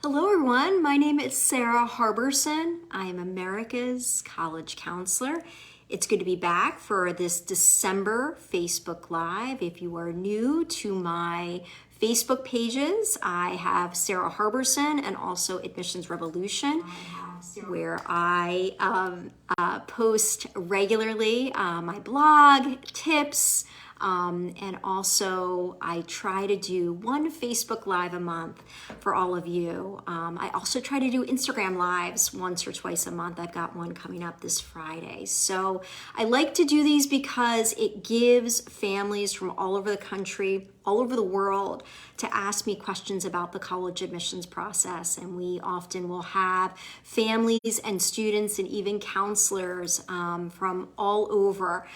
Hello everyone, my name is Sara Harberson. I am America's college counselor. It's good to be back for this December Facebook Live. If you are new to my Facebook pages, I have Sara Harberson and also Admissions Revolution, where I post regularly my blog, tips, and also I try to do one Facebook Live a month for all of you. I also try to do Instagram Lives once or twice a month. I've got one coming up this Friday. So I like to do these because it gives families from all over the country, all over the world, to ask me questions about the college admissions process. And we often will have families and students and even counselors from all over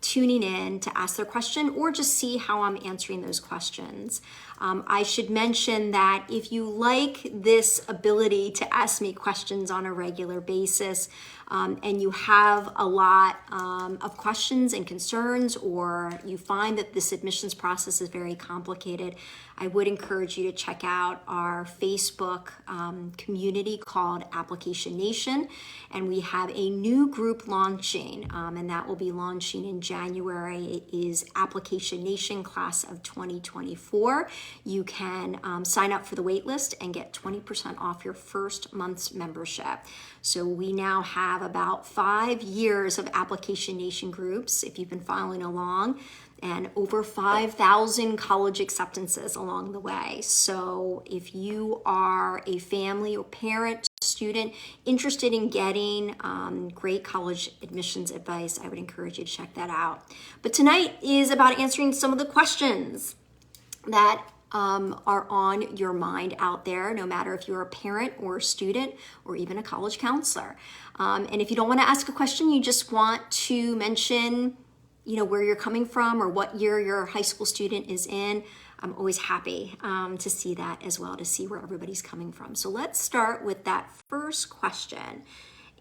tuning in to ask their question or just see how I'm answering those questions. I should mention that if you like this ability to ask me questions on a regular basis, and you have a lot of questions and concerns, or you find that this admissions process is very complicated, I would encourage you to check out our Facebook community called Application Nation. And we have a new group launching, and that will be launching in January. It is Application Nation Class of 2024. You can sign up for the wait list and get 20% off your first month's membership. So we now have about 5 years of Application Nation groups, if you've been following along, and over 5,000 college acceptances along the way. So if you are a family or parent, student interested in getting great college admissions advice, I would encourage you to check that out. But tonight is about answering some of the questions that are on your mind out there, no matter if you're a parent or a student or even a college counselor. And if you don't want to ask a question, you just want to mention where you're coming from or what year your high school student is in, I'm always happy to see that as well, to see where everybody's coming from. So let's start with that first question.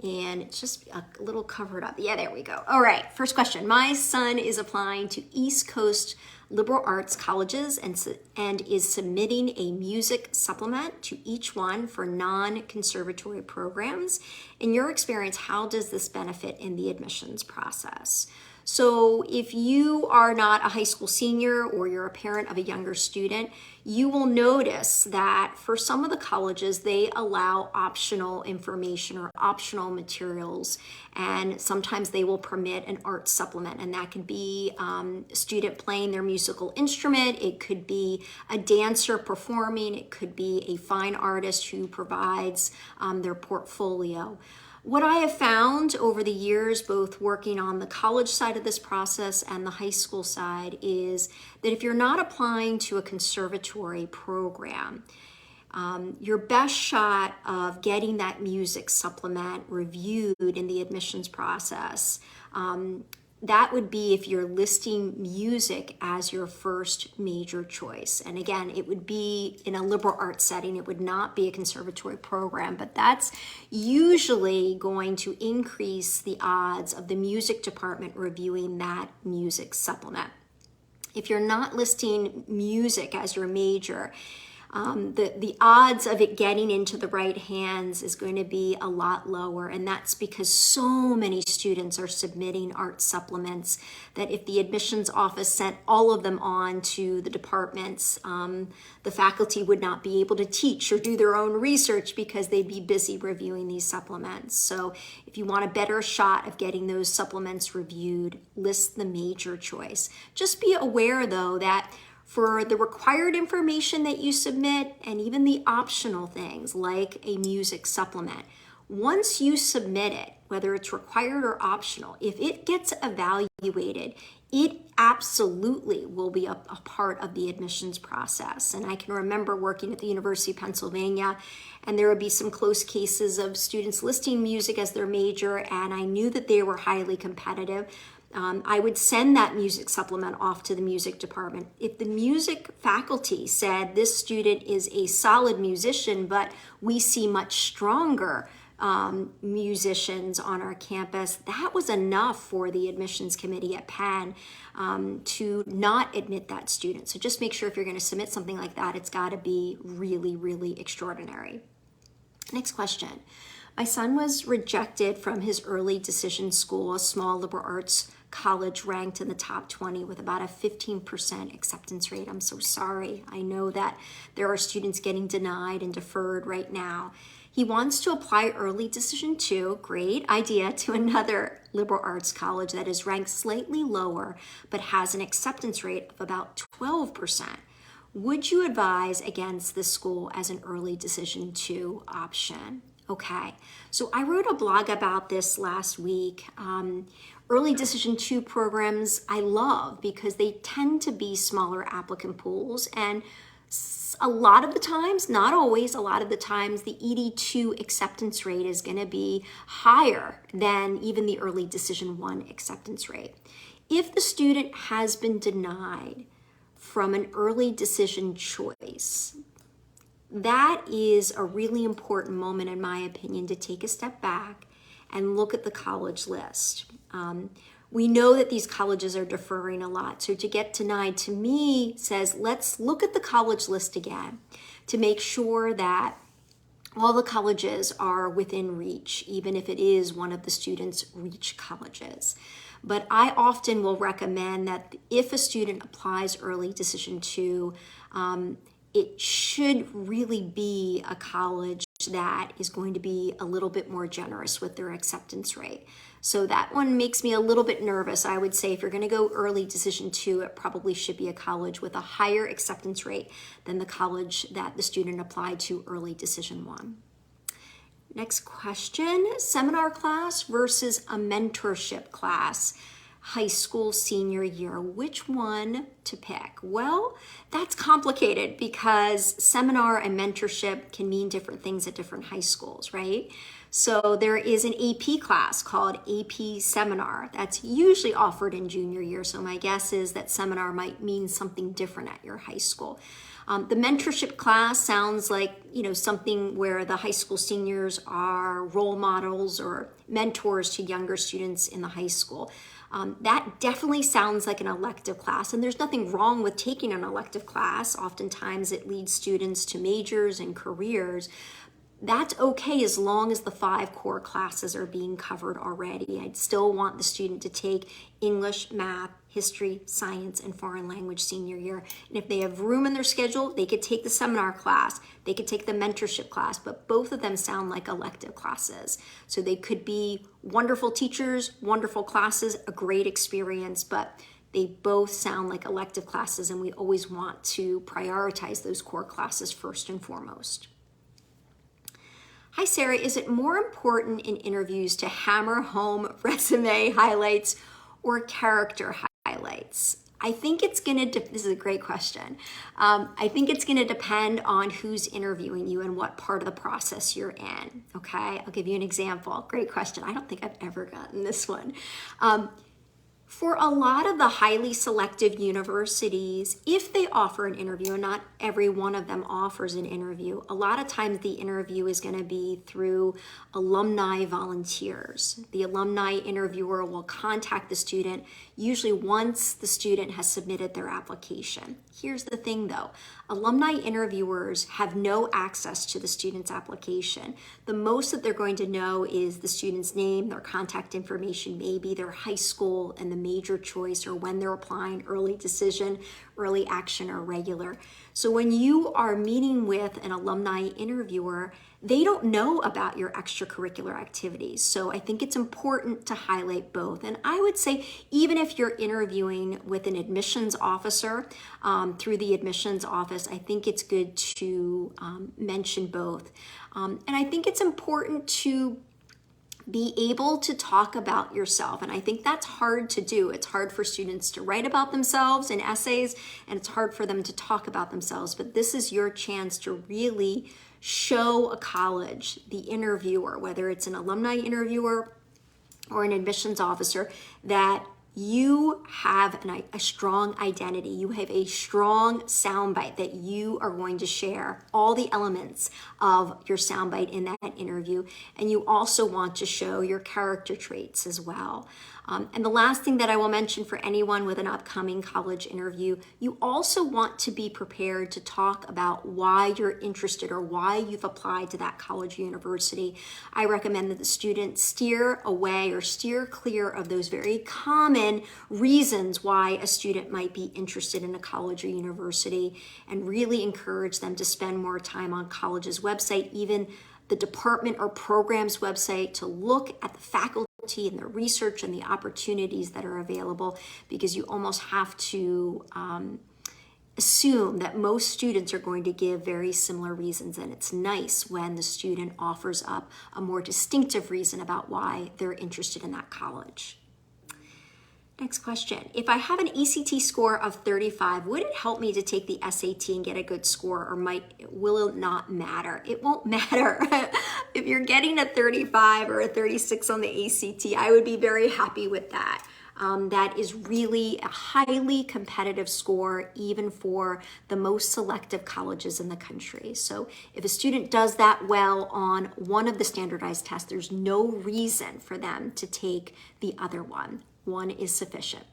And it's just a little covered up. Yeah, there we go. All right, first question. My son is applying to East Coast liberal arts colleges and is submitting a music supplement to each one for non-conservatory programs. In your experience, how does this benefit in the admissions process? So if you are not a high school senior or you're a parent of a younger student, you will notice that for some of the colleges, they allow optional information or optional materials, and sometimes they will permit an art supplement, and that could be a student playing their musical instrument, it could be a dancer performing, it could be a fine artist who provides their portfolio. What I have found over the years, both working on the college side of this process and the high school side, is that if you're not applying to a conservatory program, your best shot of getting that music supplement reviewed in the admissions process, that would be if you're listing music as your first major choice. And again, it would be in a liberal arts setting. It would not be a conservatory program, but that's usually going to increase the odds of the music department reviewing that music supplement. If you're not listing music as your major, the odds of it getting into the right hands is going to be a lot lower, and that's because so many students are submitting art supplements that if the admissions office sent all of them on to the departments, the faculty would not be able to teach or do their own research because they'd be busy reviewing these supplements. So if you want a better shot of getting those supplements reviewed, list the major choice. Just be aware though that for the required information that you submit and even the optional things like a music supplement, once you submit it, whether it's required or optional, if it gets evaluated, it absolutely will be a part of the admissions process. And I can remember working at the University of Pennsylvania, and there would be some close cases of students listing music as their major, and I knew that they were highly competitive. I would send that music supplement off to the music department. If the music faculty said this student is a solid musician, but we see much stronger musicians on our campus. That was enough for the admissions committee at Penn to not admit that student. So just make sure if you're going to submit something like that, it's got to be really, really extraordinary. Next question. My son was rejected from his early decision school, a small liberal arts college ranked in the top 20 with about a 15% acceptance rate. I'm so sorry. I know that there are students getting denied and deferred right now. He wants to apply early decision 2, great idea, to another liberal arts college that is ranked slightly lower but has an acceptance rate of about 12%. Would you advise against this school as an early decision 2 option? Okay, so I wrote a blog about this last week. Early decision 2 programs I love because they tend to be smaller applicant pools, and a lot of the times, not always, a lot of the times the ED2 acceptance rate is going to be higher than even the early decision 1 acceptance rate. If the student has been denied from an early decision choice, that is a really important moment, in my opinion, to take a step back and look at the college list. We know that these colleges are deferring a lot. So to get denied, to me, says let's look at the college list again to make sure that all the colleges are within reach, even if it is one of the students' reach colleges. But I often will recommend that if a student applies early decision 2, it should really be a college that is going to be a little bit more generous with their acceptance rate. So that one makes me a little bit nervous. I would say if you're going to go early decision 2, it probably should be a college with a higher acceptance rate than the college that the student applied to early decision 1. Next question, seminar class versus a mentorship class. High school senior year, which one to pick? Well, that's complicated because seminar and mentorship can mean different things at different high schools, right? So there is an AP class called AP Seminar that's usually offered in junior year. So my guess is that seminar might mean something different at your high school. The mentorship class sounds like, something where the high school seniors are role models or mentors to younger students in the high school. That definitely sounds like an elective class, and there's nothing wrong with taking an elective class. Oftentimes it leads students to majors and careers. That's okay as long as the 5 core classes are being covered already. I'd still want the student to take English, math, history, science, and foreign language senior year. And if they have room in their schedule, they could take the seminar class, they could take the mentorship class, but both of them sound like elective classes. So they could be wonderful teachers, wonderful classes, a great experience, but they both sound like elective classes, and we always want to prioritize those core classes first and foremost. Hi, Sarah. Is it more important in interviews to hammer home resume highlights or character highlights? I think it's going to, this is a great question. I think it's going to depend on who's interviewing you and what part of the process you're in. Okay, I'll give you an example. Great question. I don't think I've ever gotten this one. For a lot of the highly selective universities, if they offer an interview, and not every one of them offers an interview, a lot of times the interview is going to be through alumni volunteers. The alumni interviewer will contact the student, usually once the student has submitted their application. Here's the thing though, alumni interviewers have no access to the student's application. The most that they're going to know is the student's name, their contact information, maybe their high school and the major choice, or when they're applying, early decision, early action, or regular. So when you are meeting with an alumni interviewer, they don't know about your extracurricular activities. So I think it's important to highlight both. And I would say even if you're interviewing with an admissions officer through the admissions office, I think it's good to mention both. And I think it's important to be able to talk about yourself. And I think that's hard to do. It's hard for students to write about themselves in essays, and it's hard for them to talk about themselves. But this is your chance to really show a college, the interviewer, whether it's an alumni interviewer or an admissions officer, that you have a strong identity. You have a strong soundbite that you are going to share all the elements of your soundbite in that interview. And you also want to show your character traits as well. And the last thing that I will mention for anyone with an upcoming college interview, you also want to be prepared to talk about why you're interested or why you've applied to that college or university. I recommend that the student steer away or steer clear of those very common reasons why a student might be interested in a college or university, and really encourage them to spend more time on college's website, even the department or program's website, to look at the faculty and the research and the opportunities that are available, because you almost have to assume that most students are going to give very similar reasons, and it's nice when the student offers up a more distinctive reason about why they're interested in that college. Next question. If I have an ACT score of 35, would it help me to take the SAT and get a good score, or will it not matter? It won't matter. If you're getting a 35 or a 36 on the ACT, I would be very happy with that. That is really a highly competitive score, even for the most selective colleges in the country. So if a student does that well on one of the standardized tests, there's no reason for them to take the other one. One is sufficient.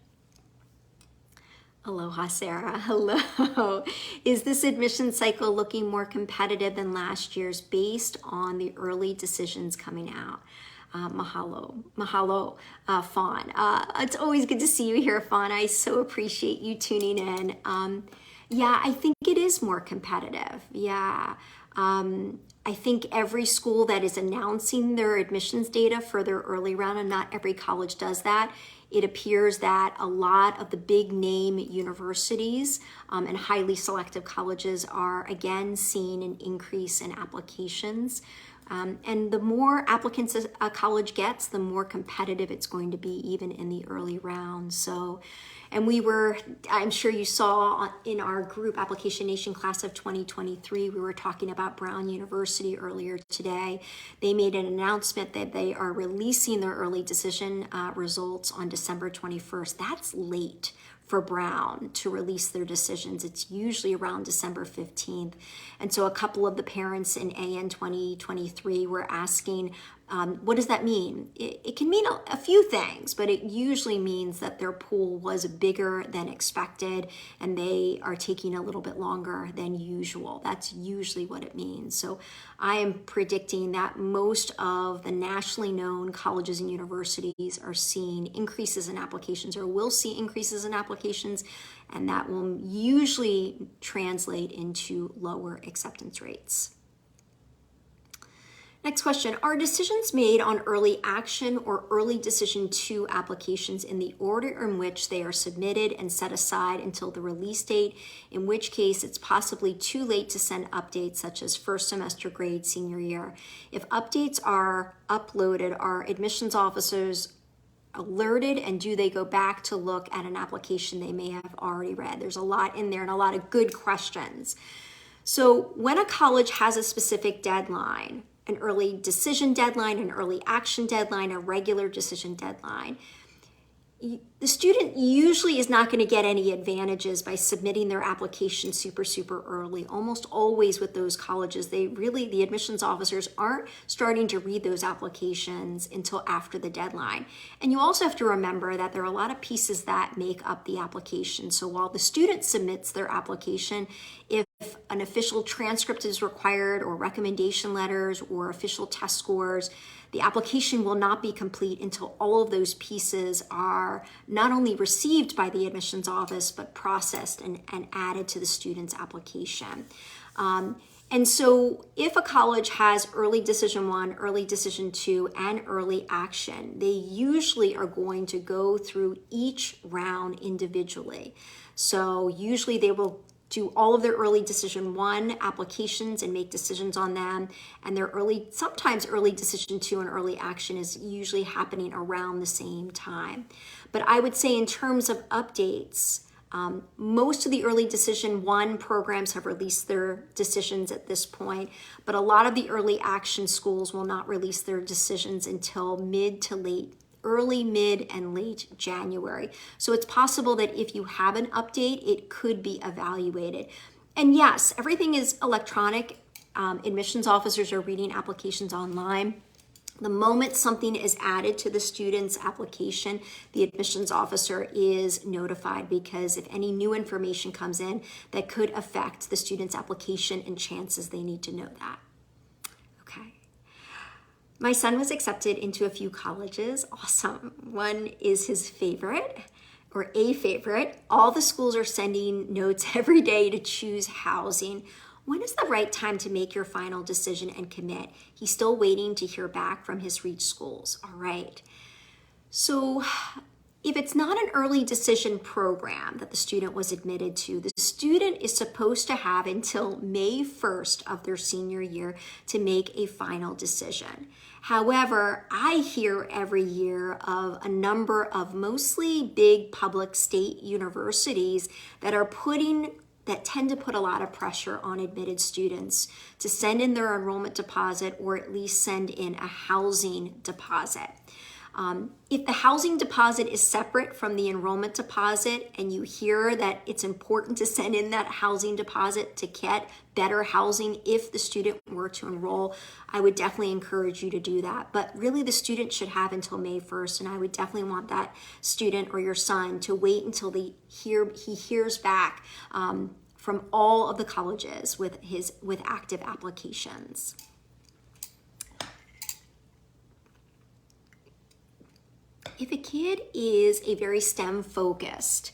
Aloha, Sara. Hello. Is this admission cycle looking more competitive than last year's based on the early decisions coming out? Mahalo, Fawn. It's always good to see you here, Fawn. I so appreciate you tuning in. Yeah, I think it is more competitive. Yeah. I think every school that is announcing their admissions data for their early round, and not every college does that, it appears that a lot of the big name universities and highly selective colleges are again seeing an increase in applications. And the more applicants a college gets, the more competitive it's going to be, even in the early rounds. So, and I'm sure you saw in our group Application Nation class of 2023, we were talking about Brown University earlier today. They made an announcement that they are releasing their early decision results on December 21st. That's late for Brown to release their decisions. It's usually around December 15th. And so a couple of the parents in AN 2023 were asking, what does that mean? It can mean a few things, but it usually means that their pool was bigger than expected and they are taking a little bit longer than usual. That's usually what it means. So I am predicting that most of the nationally known colleges and universities are seeing increases in applications, or will see increases in applications, and that will usually translate into lower acceptance rates. Next question, are decisions made on early action or early decision 2 applications in the order in which they are submitted and set aside until the release date, in which case it's possibly too late to send updates such as first semester grade senior year? If updates are uploaded, are admissions officers alerted, and do they go back to look at an application they may have already read? There's a lot in there and a lot of good questions. So when a college has a specific deadline, an early decision deadline, an early action deadline, a regular decision deadline, the student usually is not going to get any advantages by submitting their application super early. Almost always with those colleges, the admissions officers aren't starting to read those applications until after the deadline. And you also have to remember that there are a lot of pieces that make up the application. So while the student submits their application, if an official transcript is required, or recommendation letters, or official test scores, the application will not be complete until all of those pieces are not only received by the admissions office, but processed and added to the student's application. And so if a college has early decision 1, early decision 2, and early action, they usually are going to go through each round individually. So usually they will do all of their early decision 1 applications and make decisions on them, and their sometimes early decision 2 and early action is usually happening around the same time. But I would say in terms of updates, most of the early decision 1 programs have released their decisions at this point, but a lot of the early action schools will not release their decisions until mid to late early, mid, and late January. So it's possible that if you have an update, it could be evaluated. And yes, everything is electronic. Admissions officers are reading applications online. The moment something is added to the student's application, the admissions officer is notified, because if any new information comes in that could affect the student's application, and chances they need to know that. Okay. My son was accepted into a few colleges. Awesome. One is his favorite, or a favorite. All the schools are sending notes every day to choose housing. When is the right time to make your final decision and commit? He's still waiting to hear back from his reach schools. All right. So if it's not an early decision program that the student was admitted to, the student is supposed to have until May 1st of their senior year to make a final decision. However, I hear every year of a number of mostly big public state universities that tend to put a lot of pressure on admitted students to send in their enrollment deposit, or at least send in a housing deposit. If the housing deposit is separate from the enrollment deposit, and you hear that it's important to send in that housing deposit to get better housing if the student were to enroll, I would definitely encourage you to do that. But really, the student should have until May 1st, and I would definitely want that student or your son to wait until he hears back from all of the colleges with active applications. If a kid is a very STEM-focused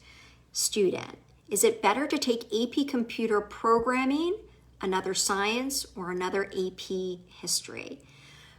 student, is it better to take AP Computer Programming, another science, or another AP History?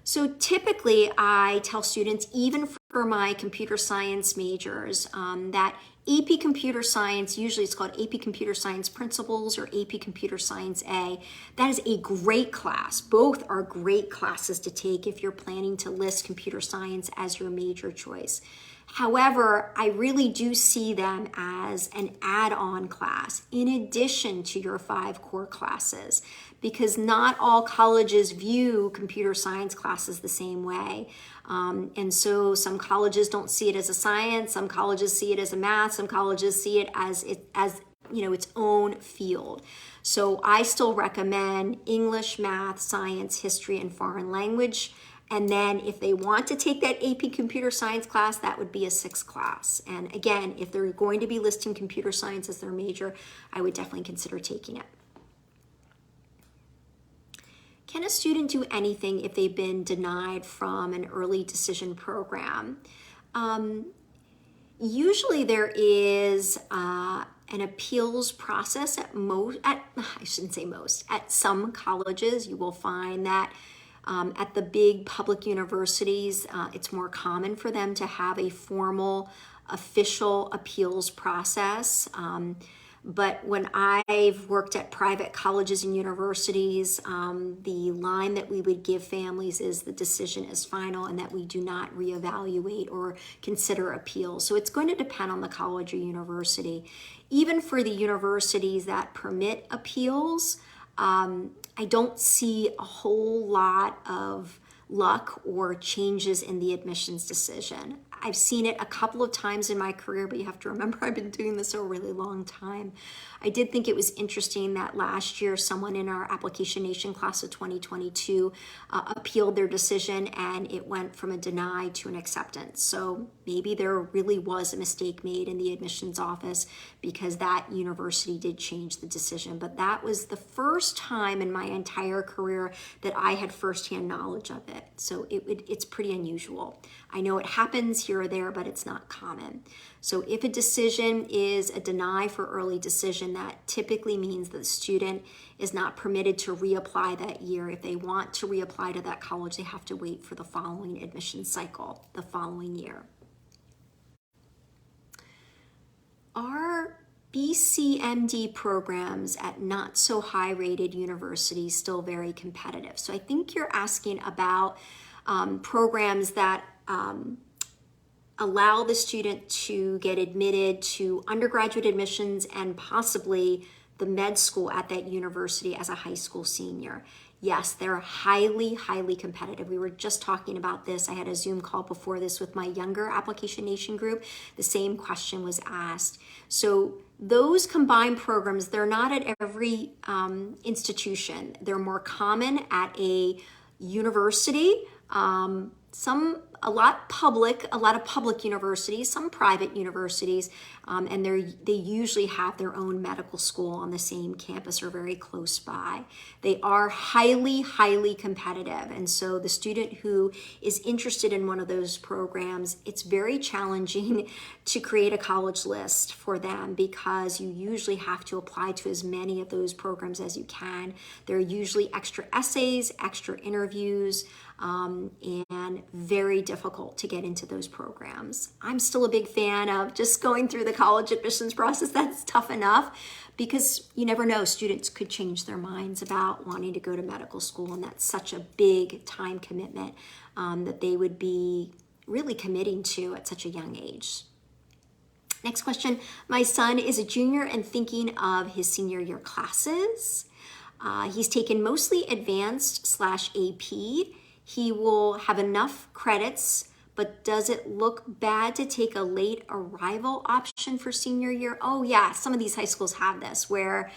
So typically, I tell students, even for my computer science majors, that AP Computer Science, usually it's called AP Computer Science Principles or AP Computer Science A. That is a great class. Both are great classes to take if you're planning to list computer science as your major choice. However, I really do see them as an add-on class in addition to your 5 core classes, because not all colleges view computer science classes the same way. And so some colleges don't see it as a science, some colleges see it as a math, some colleges see it as its own field. So I still recommend English, math, science, history, and foreign language. And then if they want to take that AP Computer Science class, that would be a 6th class. And again, if they're going to be listing computer science as their major, I would definitely consider taking it. Can a student do anything if they've been denied from an early decision program? Usually there is an appeals process at some colleges. You will find that at the big public universities, it's more common for them to have a formal official appeals process. But when I've worked at private colleges and universities, the line that we would give families is the decision is final and that we do not reevaluate or consider appeals. So it's going to depend on the college or university. Even for the universities that permit appeals, I don't see a whole lot of luck or changes in the admissions decision. I've seen it a couple of times in my career, but you have to remember I've been doing this a really long time. I did think it was interesting that last year someone in our Application Nation class of 2022 appealed their decision, and it went from a deny to an acceptance. So maybe there really was a mistake made in the admissions office because that university did change the decision. But that was the first time in my entire career that I had firsthand knowledge of it. So it's pretty unusual. I know it happens here or there, but it's not common. So if a decision is a deny for early decision, that typically means that the student is not permitted to reapply that year. If they want to reapply to that college, they have to wait for the following admission cycle, the following year. Are BSMD programs at not so high rated universities still very competitive? So I think you're asking about programs that allow the student to get admitted to undergraduate admissions and possibly the the med school at that university as a high school senior. Yes, they're highly, highly competitive. We were just talking about this. I had a Zoom call before this with my younger Application Nation group. The same question was asked. So those combined programs, they're not at every institution. They're more common at a university, a lot of public universities, some private universities, and they usually have their own medical school on the same campus or very close by. They are highly, highly competitive, and so the student who is interested in one of those programs, it's very challenging to create a college list for them because you usually have to apply to as many of those programs as you can. There are usually extra essays, extra interviews, and very difficult to get into those programs. I'm still a big fan of just going through the college admissions process. That's tough enough because you never know, students could change their minds about wanting to go to medical school, and that's such a big time commitment that they would be really committing to at such a young age. Next question. My son is a junior and thinking of his senior year classes. He's taken mostly advanced/AP. He will have enough credits, but does it look bad to take a late arrival option for senior year? Oh yeah, some of these high schools have this where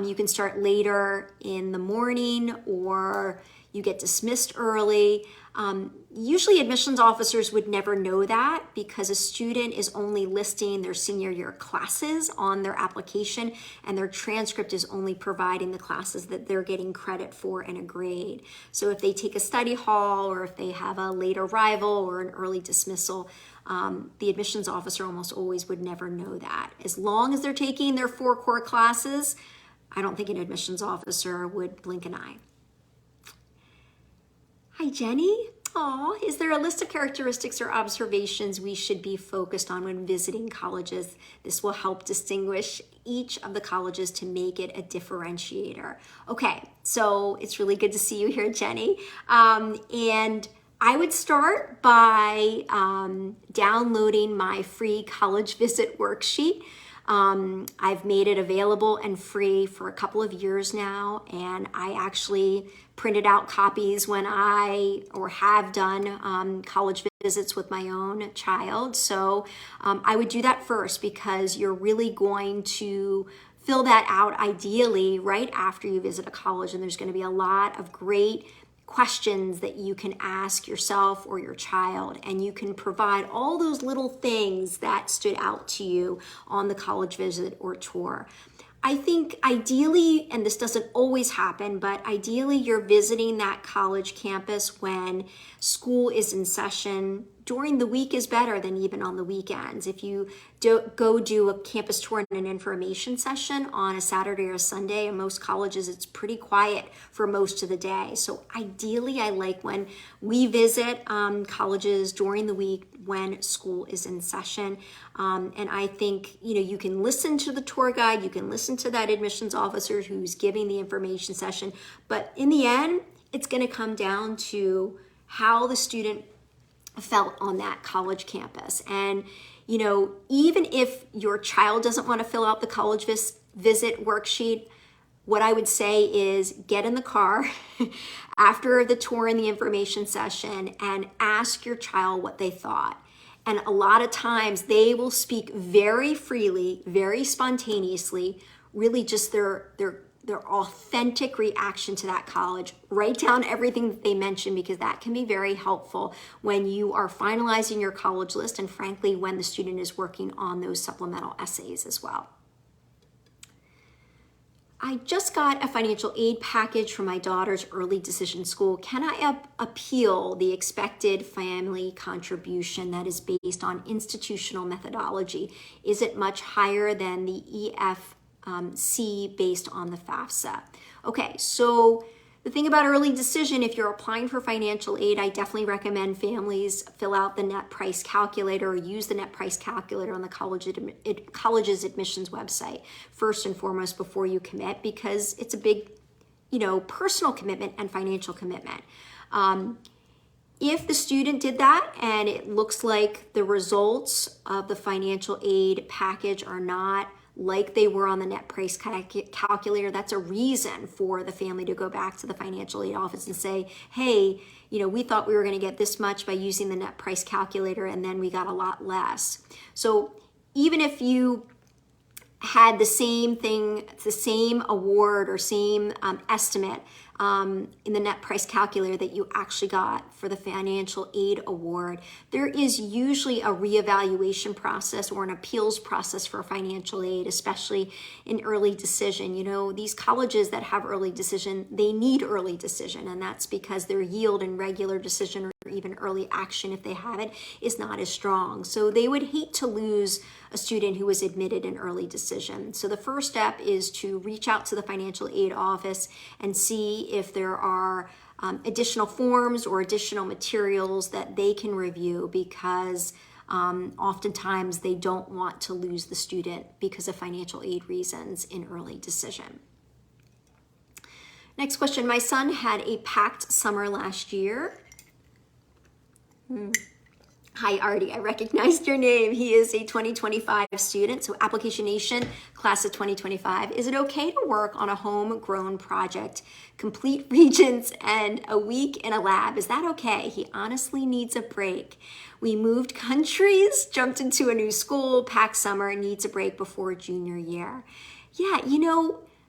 you can start later in the morning or you get dismissed early. Usually admissions officers would never know that because a student is only listing their senior year classes on their application and their transcript is only providing the classes that they're getting credit for in a grade. So if they take a study hall or if they have a late arrival or an early dismissal, the admissions officer almost always would never know that. As long as they're taking their 4 core classes, I don't think an admissions officer would blink an eye. Hi, Jenny. Aw, is there a list of characteristics or observations we should be focused on when visiting colleges? This will help distinguish each of the colleges to make it a differentiator. Okay, so it's really good to see you here, Jenny. And I would start by downloading my free college visit worksheet. I've made it available and free for a couple of years now, and I actually printed out copies when I have done college visits with my own child. So I would do that first because you're really going to fill that out ideally right after you visit a college, and there's going to be a lot of great questions that you can ask yourself or your child, and you can provide all those little things that stood out to you on the college visit or tour. I think ideally, and this doesn't always happen, but ideally you're visiting that college campus when school is in session. During the week is better than even on the weekends. If you go do a campus tour and an information session on a Saturday or a Sunday, in most colleges it's pretty quiet for most of the day. So ideally I like when we visit colleges during the week when school is in session. And I think you can listen to the tour guide, you can listen to that admissions officer who's giving the information session, but in the end it's going to come down to how the student felt on that college campus. And even if your child doesn't want to fill out the college visit worksheet, what I would say is get in the car after the tour and the information session and ask your child what they thought. And a lot of times they will speak very freely, very spontaneously, really just their authentic reaction to that college. Write down everything that they mentioned because that can be very helpful when you are finalizing your college list and frankly when the student is working on those supplemental essays as well. I just got a financial aid package from my daughter's early decision school. Can I appeal the expected family contribution that is based on institutional methodology? Is it much higher than the EFC based on the FAFSA? Okay, so the thing about early decision, if you're applying for financial aid, I definitely recommend families fill out the net price calculator or use the net price calculator on the college's admissions website first and foremost before you commit, because it's a big, personal commitment and financial commitment. If the student did that and it looks like the results of the financial aid package are not like they were on the net price calculator, that's a reason for the family to go back to the financial aid office and say, hey, we thought we were going to get this much by using the net price calculator, and then we got a lot less. So even if you had the same thing, the same award or same estimate in the net price calculator that you actually got for the financial aid award, there is usually a reevaluation process or an appeals process for financial aid, especially in early decision. These colleges that have early decision, they need early decision, and that's because their yield in regular decision or even early action, if they have it, is not as strong. So they would hate to lose a student who was admitted in early decision. So the first step is to reach out to the financial aid office and see if there are additional forms or additional materials that they can review, because oftentimes they don't want to lose the student because of financial aid reasons in early decision. Next question. My son had a packed summer last year. Hi, Artie. I recognized your name. He is a 2025 student, so application nation, class of 2025. Is it okay to work on a homegrown project, complete regions, and a week in a lab? Is that okay? He honestly needs a break. We moved countries, jumped into a new school, packed summer, needs a break before junior year. Yeah,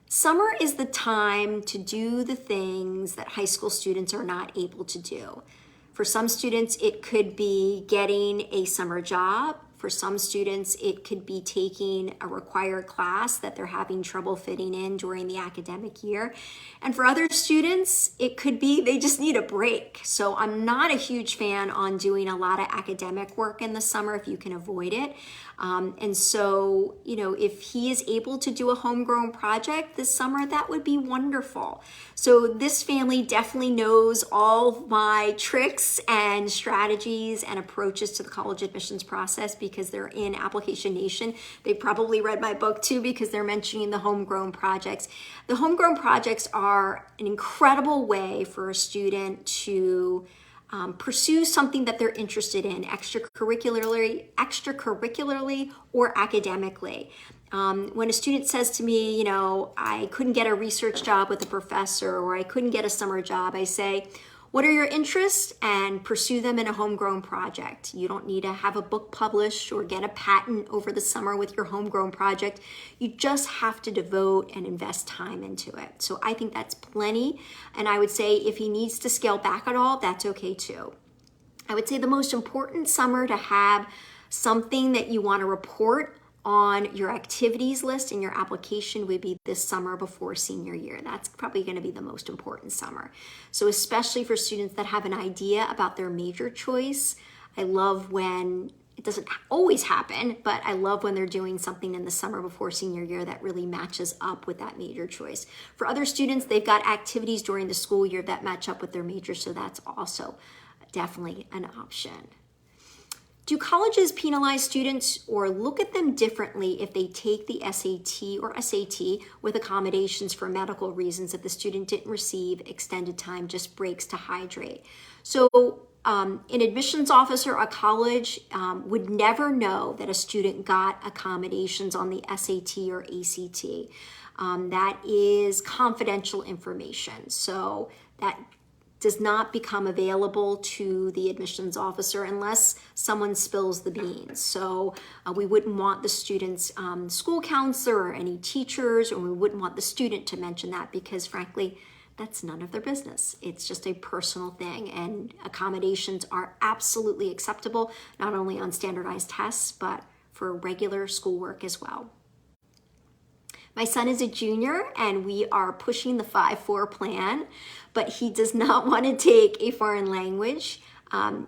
summer is the time to do the things that high school students are not able to do. For some students, it could be getting a summer job. For some students, it could be taking a required class that they're having trouble fitting in during the academic year. And for other students, it could be they just need a break. So I'm not a huge fan on doing a lot of academic work in the summer if you can avoid it. And so, if he is able to do a homegrown project this summer, that would be wonderful. So this family definitely knows all my tricks and strategies and approaches to the college admissions process because they're in Application Nation. They probably read my book too because they're mentioning the homegrown projects. The homegrown projects are an incredible way for a student to pursue something that they're interested in extracurricularly or academically. When a student says to me, I couldn't get a research job with a professor or I couldn't get a summer job, I say, what are your interests? And pursue them in a homegrown project. You don't need to have a book published or get a patent over the summer with your homegrown project. You just have to devote and invest time into it. So I think that's plenty. And I would say if he needs to scale back at all, that's okay too. I would say the most important summer to have something that you want to report on your activities list in your application would be this summer before senior year. That's probably going to be the most important summer. So especially for students that have an idea about their major choice, I love when, it doesn't always happen, but I love when they're doing something in the summer before senior year that really matches up with that major choice. For other students, they've got activities during the school year that match up with their major, so that's also definitely an option. Do colleges penalize students or look at them differently if they take the SAT or SAT with accommodations for medical reasons if the student didn't receive extended time, just breaks to hydrate? So an admissions officer, a college would never know that a student got accommodations on the SAT or ACT. That is confidential information. So that does not become available to the admissions officer unless someone spills the beans. So we wouldn't want the student's school counselor or any teachers, or we wouldn't want the student to mention that because frankly, that's none of their business. It's just a personal thing, and accommodations are absolutely acceptable, not only on standardized tests, but for regular schoolwork as well. My son is a junior and we are pushing the 5-4 plan, but he does not want to take a foreign language.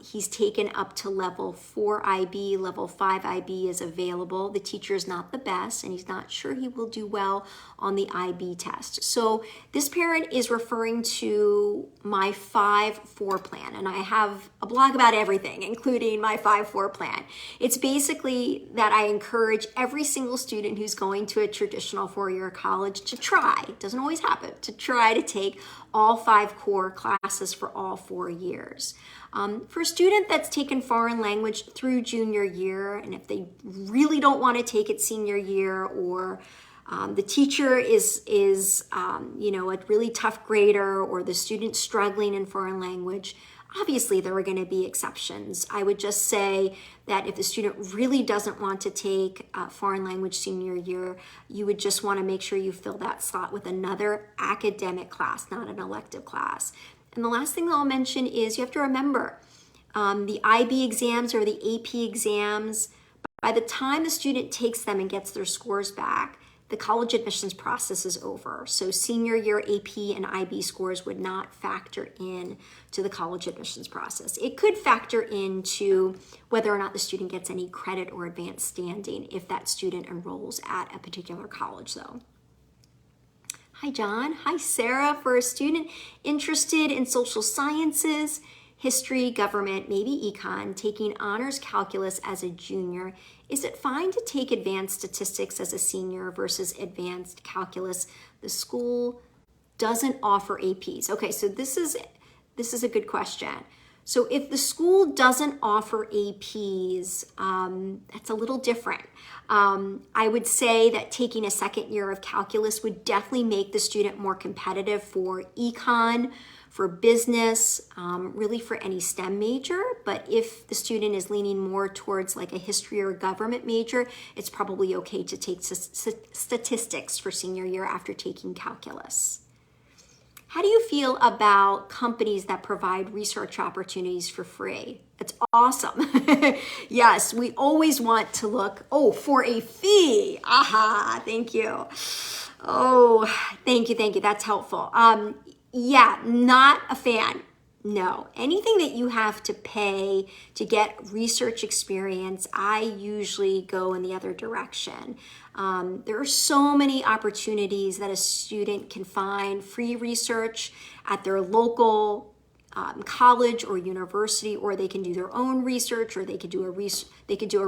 He's taken up to level 4 IB, level 5 IB is available. The teacher is not the best and he's not sure he will do well on the IB test. So this parent is referring to my 5-4 plan, and I have a blog about everything, including my 5-4 plan. It's basically that I encourage every single student who's going to a traditional 4-year college to try, it doesn't always happen, to try to take all 5 core classes for all 4 years. For a student that's taken foreign language through junior year, and if they really don't want to take it senior year, or the teacher is you know, a really tough grader, or the student struggling in foreign language, obviously there are going to be exceptions. I would just say that if the student really doesn't want to take foreign language senior year, you would just want to make sure you fill that slot with another academic class, not an elective class. And the last thing I'll mention is you have to remember the IB exams or the AP exams, by the time the student takes them and gets their scores back, the college admissions process is over. So senior year AP and IB scores would not factor in to the college admissions process. It could factor into whether or not the student gets any credit or advanced standing if that student enrolls at a particular college though. Hi John, hi Sarah. For a student interested in social sciences, history, government, maybe econ, taking honors calculus as a junior, is it fine to take advanced statistics as a senior versus advanced calculus? The school doesn't offer APs. Okay, so this is a good question. So if the school doesn't offer APs, that's a little different. I would say that taking a second year of calculus would definitely make the student more competitive for econ, for business, really for any STEM major. But if the student is leaning more towards like a history or government major, it's probably okay to take statistics for senior year after taking calculus. How do you feel about companies that provide research opportunities for free? It's awesome. Yes, we always want to look, for a fee. Aha, thank you. Oh, thank you. That's helpful. Yeah, not a fan. No, anything that you have to pay to get research experience, I usually go in the other direction. There are so many opportunities that a student can find free research at their local college or university, or they can do their own research, or they could do a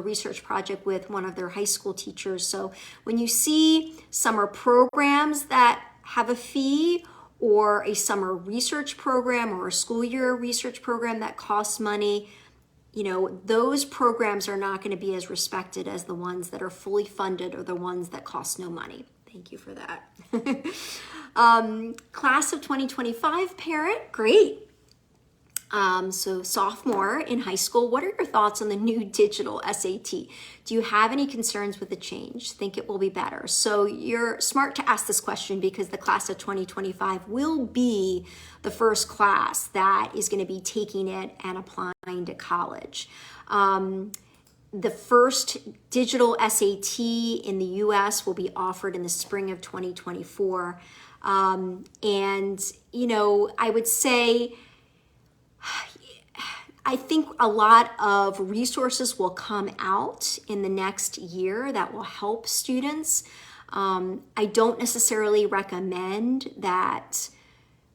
research project with one of their high school teachers. So when you see summer programs that have a fee, or a summer research program, or a school year research program that costs money, you know, those programs are not going to be as respected as the ones that are fully funded or the ones that cost no money. Thank you for that. Class of 2025 parent, great. So sophomore in high school, what are your thoughts on the new digital SAT? Do you have any concerns with the change? Think it will be better? So you're smart to ask this question because the class of 2025 will be the first class that is going to be taking it and applying to college. The first digital SAT in the US will be offered in the spring of 2024. And, you know, I would say, I think a lot of resources will come out in the next year that will help students. I don't necessarily recommend that,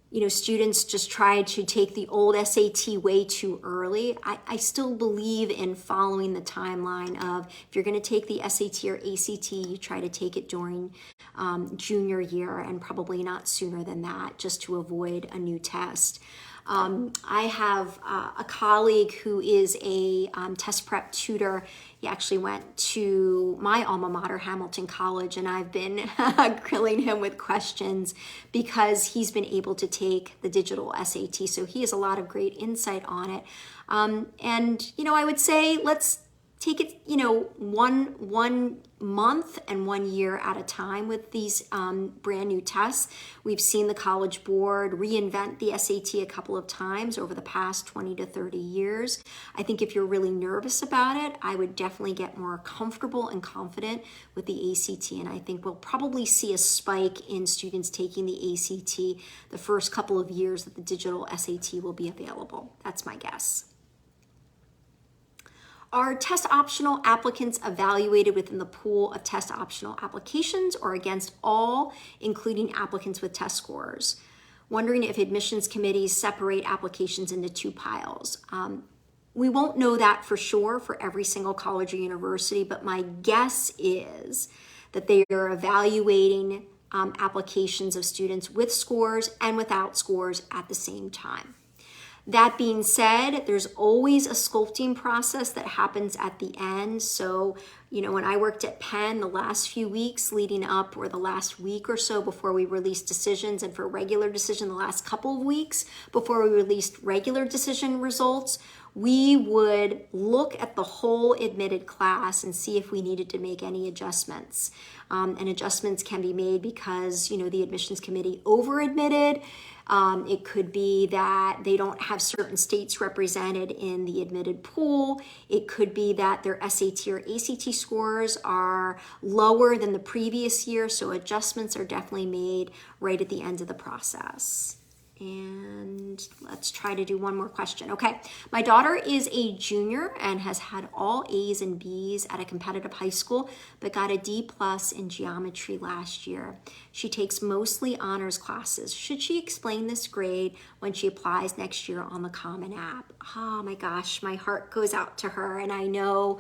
you know, students just try to take the old SAT way too early. I still believe in following the timeline of if you're going to take the SAT or ACT, you try to take it during junior year and probably not sooner than that, just to avoid a new test. I have a colleague who is a test prep tutor. He actually went to my alma mater, Hamilton College, and I've been grilling him with questions because he's been able to take the digital SAT. So he has a lot of great insight on it. And, you know, I would say let's take it, you know, one month and 1 year at a time with these brand new tests. We've seen the College Board reinvent the SAT a couple of times over the past 20 to 30 years. I think if you're really nervous about it, I would definitely get more comfortable and confident with the ACT. And I think we'll probably see a spike in students taking the ACT the first couple of years that the digital SAT will be available. That's my guess. Are test optional applicants evaluated within the pool of test optional applications or against all, including applicants with test scores? Wondering if admissions committees separate applications into two piles. We won't know that for sure for every single college or university, but my guess is that they are evaluating applications of students with scores and without scores at the same time. That being said, there's always a sculpting process that happens at the end. So, when I worked at Penn the last few weeks leading up, or the last week or so before we released decisions, and for regular decision, the last couple of weeks before we released regular decision results, we would look at the whole admitted class and see if we needed to make any adjustments. And adjustments can be made because, the admissions committee over admitted. It could be that they don't have certain states represented in the admitted pool. It could be that their SAT or ACT scores are lower than the previous year, so adjustments are definitely made right at the end of the process. And let's try to do one more question. Okay, my daughter is a junior and has had all A's and B's at a competitive high school, but got a D+ in geometry last year. She takes mostly honors classes. Should she explain this grade when she applies next year on the Common App? Oh my gosh, my heart goes out to her, and I know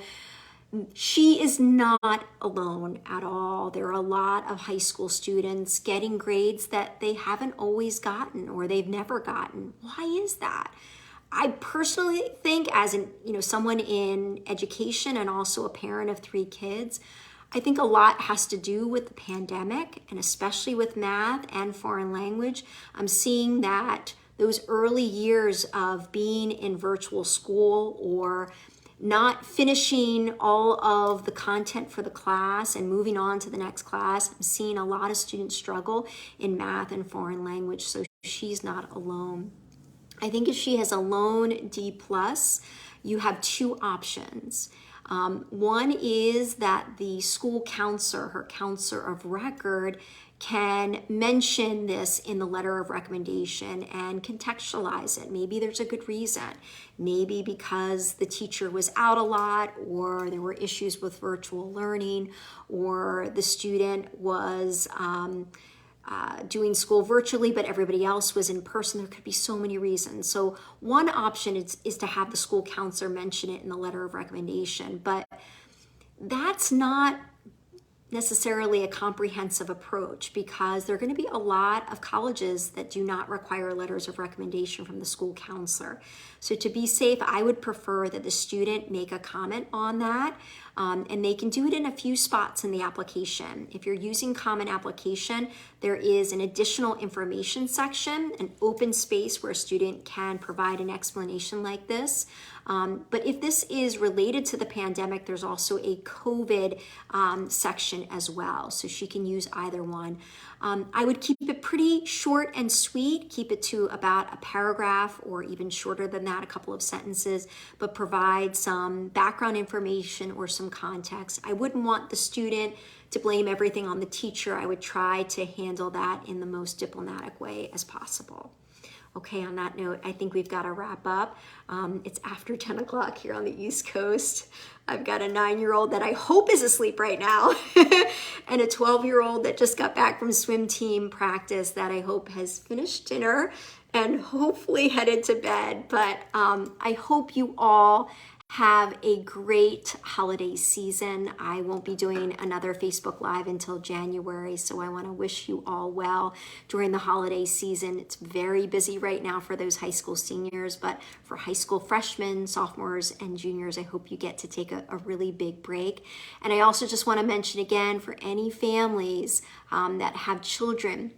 she is not alone at all. There are a lot of high school students getting grades that they haven't always gotten or they've never gotten. Why is that? I personally think, as someone in education and also a parent of 3 kids, I think a lot has to do with the pandemic, and especially with math and foreign language. I'm seeing that those early years of being in virtual school or not finishing all of the content for the class and moving on to the next class, I'm seeing a lot of students struggle in math and foreign language, so she's not alone. I think if she has a lone D+, you have 2 options. One is that the school counselor, her counselor of record, can mention this in the letter of recommendation and contextualize it. Maybe there's a good reason. Maybe because the teacher was out a lot, or there were issues with virtual learning, or the student was doing school virtually, but everybody else was in person. There could be so many reasons. So one option is to have the school counselor mention it in the letter of recommendation, but that's not necessarily a comprehensive approach, because there are going to be a lot of colleges that do not require letters of recommendation from the school counselor. So to be safe, I would prefer that the student make a comment on that, and they can do it in a few spots in the application. If you're using Common Application, there is an additional information section, an open space where a student can provide an explanation like this. But if this is related to the pandemic, there's also a COVID section as well, so she can use either one. I would keep it pretty short and sweet, keep it to about a paragraph or even shorter than that, a couple of sentences, but provide some background information or some context. I wouldn't want the student to blame everything on the teacher. I would try to handle that in the most diplomatic way as possible. Okay, on that note, I think we've got to wrap up. It's after 10 o'clock here on the East Coast. I've got a 9-year-old that I hope is asleep right now and a 12-year-old that just got back from swim team practice that I hope has finished dinner and hopefully headed to bed. But I hope you all have a great holiday season. I won't be doing another Facebook Live until January, so I want to wish you all well during the holiday season. It's very busy right now for those high school seniors, but for high school freshmen, sophomores, and juniors, I hope you get to take a really big break. And I also just want to mention again, for any families that have children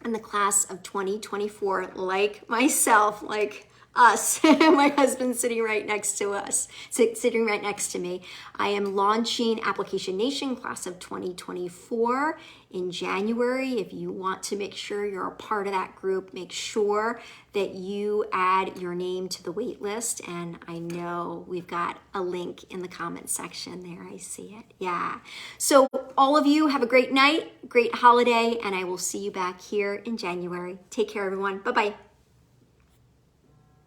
in the class of 2024, like myself, like us, my husband sitting right next to me. I am launching Application Nation class of 2024 in January. If you want to make sure you're a part of that group, make sure that you add your name to the wait list. And I know we've got a link in the comments section there. I see it. Yeah. So all of you have a great night, great holiday, and I will see you back here in January. Take care, everyone. Bye-bye.